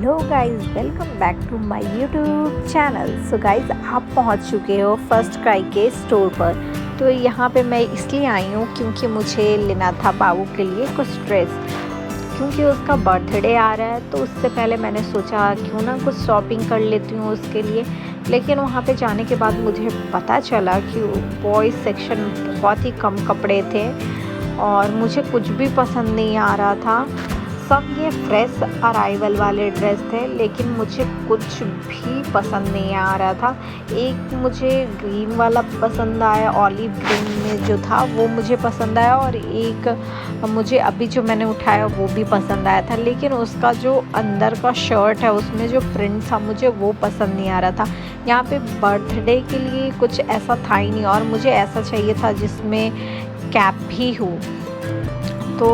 Hello guys, welcome back to my YouTube channel. So guys, आप पहुंच चुके हो फर्स्ट क्राई के स्टोर पर। तो यहाँ पे मैं इसलिए आई हूँ क्योंकि मुझे लेना था बाबू के लिए कुछ ड्रेस, क्योंकि उसका बर्थडे आ रहा है। तो उससे पहले मैंने सोचा क्यों ना कुछ शॉपिंग कर लेती हूँ उसके लिए। लेकिन वहाँ पे जाने के बाद मुझे पता चला कि बॉयज़ सेक्शन बहुत ही कम कपड़े थे और मुझे कुछ भी पसंद नहीं आ रहा था। सब ये फ्रेश अराइवल वाले ड्रेस थे, लेकिन मुझे कुछ भी पसंद नहीं आ रहा था। एक मुझे ग्रीन वाला पसंद आया, ऑलिव ग्रीन में जो था वो मुझे पसंद आया, और एक मुझे अभी जो मैंने उठाया वो भी पसंद आया था। लेकिन उसका जो अंदर का शर्ट है उसमें जो प्रिंट था मुझे वो पसंद नहीं आ रहा था। यहाँ पे बर्थडे के लिए कुछ ऐसा था ही नहीं, और मुझे ऐसा चाहिए था जिसमें कैप भी हो। तो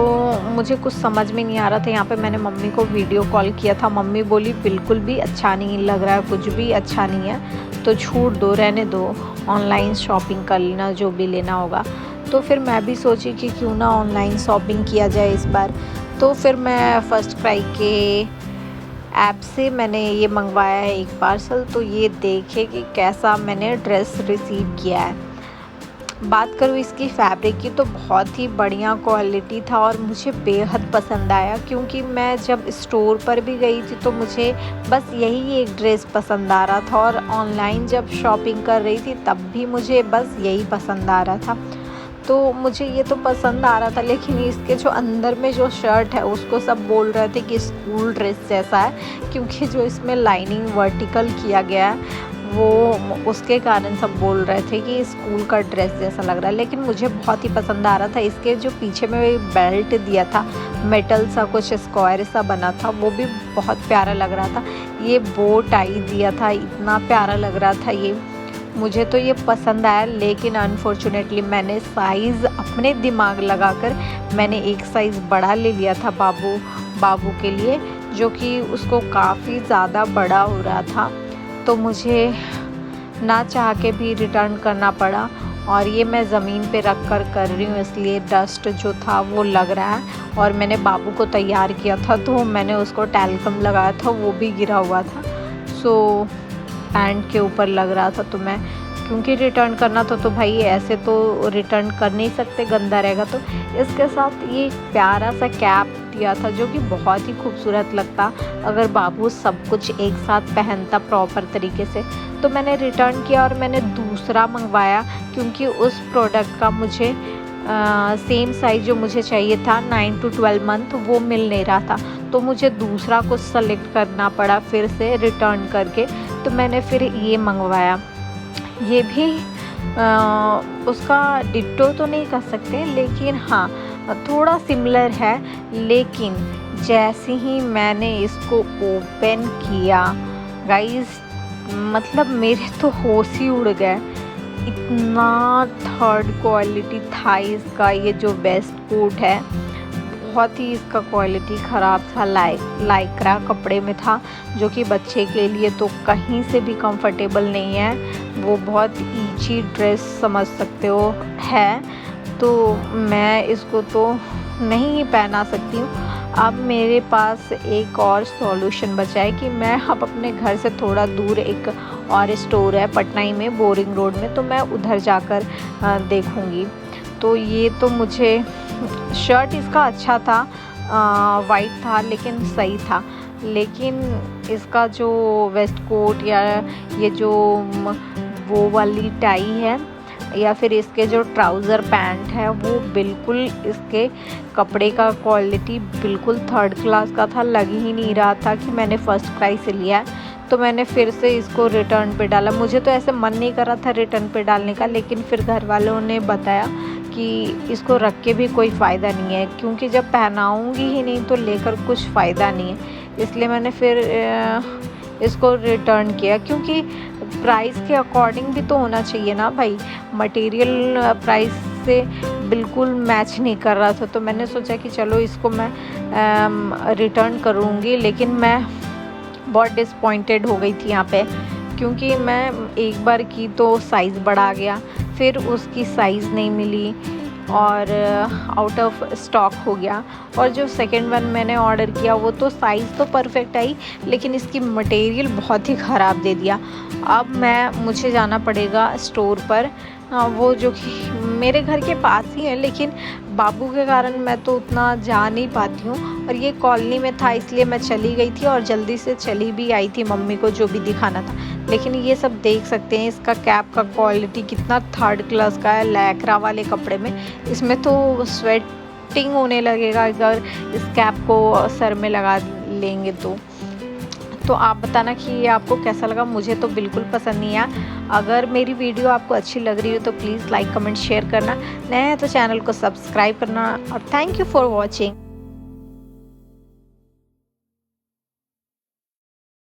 मुझे कुछ समझ में नहीं आ रहा था। यहाँ पे मैंने मम्मी को वीडियो कॉल किया था, मम्मी बोली बिल्कुल भी अच्छा नहीं लग रहा है, कुछ भी अच्छा नहीं है, तो छूट दो, रहने दो, ऑनलाइन शॉपिंग कर लेना जो भी लेना होगा। तो फिर मैं भी सोची कि क्यों ना ऑनलाइन शॉपिंग किया जाए इस बार। तो फिर मैं फर्स्ट क्राई के ऐप से मैंने ये मंगवाया है एक पार्सल। तो ये देखे कि कैसा मैंने ड्रेस रिसीव किया है। बात करूँ इसकी फैब्रिक की तो बहुत ही बढ़िया क्वालिटी था और मुझे बेहद पसंद आया, क्योंकि मैं जब स्टोर पर भी गई थी तो मुझे बस यही एक ड्रेस पसंद आ रहा था, और ऑनलाइन जब शॉपिंग कर रही थी तब भी मुझे बस यही पसंद आ रहा था। तो मुझे ये तो पसंद आ रहा था, लेकिन इसके जो अंदर में जो शर्ट है उसको सब बोल रहे थे कि स्कूल ड्रेस जैसा है, क्योंकि जो इसमें लाइनिंग वर्टिकल किया गया है वो उसके कारण सब बोल रहे थे कि स्कूल का ड्रेस जैसा लग रहा है। लेकिन मुझे बहुत ही पसंद आ रहा था। इसके जो पीछे में बेल्ट दिया था, मेटल सा कुछ स्क्वायर सा बना था, वो भी बहुत प्यारा लग रहा था। ये बो टाई दिया था, इतना प्यारा लग रहा था ये, मुझे तो ये पसंद आया। लेकिन अनफॉर्चुनेटली मैंने साइज़ अपने दिमाग लगाकर मैंने एक साइज़ बड़ा ले लिया था बाबू के लिए, जो कि उसको काफ़ी ज़्यादा बड़ा हो रहा था। तो मुझे ना चाह के भी रिटर्न करना पड़ा, और ये मैं ज़मीन पे रख कर रही हूँ, इसलिए डस्ट जो था वो लग रहा है। और मैंने बाबू को तैयार किया था तो मैंने उसको टैल्कम लगाया था, वो भी गिरा हुआ था। सो पैंट के ऊपर लग रहा था। तो मैं क्योंकि रिटर्न करना था तो भाई ऐसे तो रिटर्न कर नहीं सकते, गंदा रहेगा। तो इसके साथ ये प्यारा सा कैप दिया था जो कि बहुत ही खूबसूरत लगता अगर बाबू सब कुछ एक साथ पहनता प्रॉपर तरीके से। तो मैंने रिटर्न किया और मैंने दूसरा मंगवाया, क्योंकि उस प्रोडक्ट का मुझे सेम साइज़ जो मुझे चाहिए था 9 to 12 मंथ वो मिल नहीं रहा था। तो मुझे दूसरा कुछ सेलेक्ट करना पड़ा फिर से रिटर्न करके। तो मैंने फिर ये मंगवाया। ये भी उसका डिट्टो तो नहीं कर सकते, लेकिन हाँ थोड़ा सिमिलर है। लेकिन जैसे ही मैंने इसको ओपन किया गाइस, मतलब मेरे तो होश ही उड़ गए। इतना थर्ड क्वालिटी था इसका। ये जो वेस्ट कोट है बहुत ही इसका क्वालिटी ख़राब था, लाइक्रा कपड़े में था, जो कि बच्चे के लिए तो कहीं से भी कंफर्टेबल नहीं है। वो बहुत ईची ड्रेस समझ सकते हो है। तो मैं इसको तो नहीं पहना सकती हूँ। अब मेरे पास एक और सॉल्यूशन बचा है कि मैं अब अपने घर से थोड़ा दूर एक और स्टोर है पटना ही में, बोरिंग रोड में, तो मैं उधर जाकर देखूँगी। तो ये तो मुझे शर्ट इसका अच्छा था, वाइट था लेकिन सही था। लेकिन इसका जो वेस्ट कोट या ये जो वो वाली टाई है या फिर इसके जो ट्राउज़र पैंट है वो बिल्कुल, इसके कपड़े का क्वालिटी बिल्कुल थर्ड क्लास का था। लग ही नहीं रहा था कि मैंने फर्स्ट क्राई से लिया है। तो मैंने फिर से इसको रिटर्न पे डाला। मुझे तो ऐसे मन नहीं कर रहा था रिटर्न पे डालने का, लेकिन फिर घर वालों ने बताया कि इसको रख के भी कोई फ़ायदा नहीं है, क्योंकि जब पहनाऊँगी ही नहीं तो लेकर कुछ फ़ायदा नहीं है। इसलिए मैंने फिर इसको रिटर्न किया, क्योंकि प्राइस के अकॉर्डिंग भी तो होना चाहिए ना भाई। मटेरियल प्राइस से बिल्कुल मैच नहीं कर रहा था। तो मैंने सोचा कि चलो इसको मैं रिटर्न करूँगी। लेकिन मैं बहुत डिसपॉइंटेड हो गई थी यहाँ पे, क्योंकि मैं एक बार की तो साइज़ बढ़ा गया, फिर उसकी साइज़ नहीं मिली, और आउट ऑफ स्टॉक हो गया। और जो सेकंड वन मैंने ऑर्डर किया वो तो साइज़ तो परफेक्ट आई, लेकिन इसकी मटेरियल बहुत ही ख़राब दे दिया। अब मुझे जाना पड़ेगा स्टोर पर, वो जो कि मेरे घर के पास ही है, लेकिन बाबू के कारण मैं तो उतना जा नहीं पाती हूँ। और ये कॉलोनी में था इसलिए मैं चली गई थी और जल्दी से चली भी आई थी मम्मी को जो भी दिखाना था। लेकिन ये सब देख सकते हैं, इसका कैप का क्वालिटी कितना थर्ड क्लास का है, लैक्रा वाले कपड़े में। इसमें तो स्वेटिंग होने लगेगा अगर इस कैप को सर में लगा लेंगे तो आप बताना कि ये आपको कैसा लगा। मुझे तो बिल्कुल पसंद नहीं आया। अगर मेरी वीडियो आपको अच्छी लग रही हो तो प्लीज़ लाइक कमेंट शेयर करना। नया है तो चैनल को सब्सक्राइब करना। और थैंक यू फॉर वॉचिंग।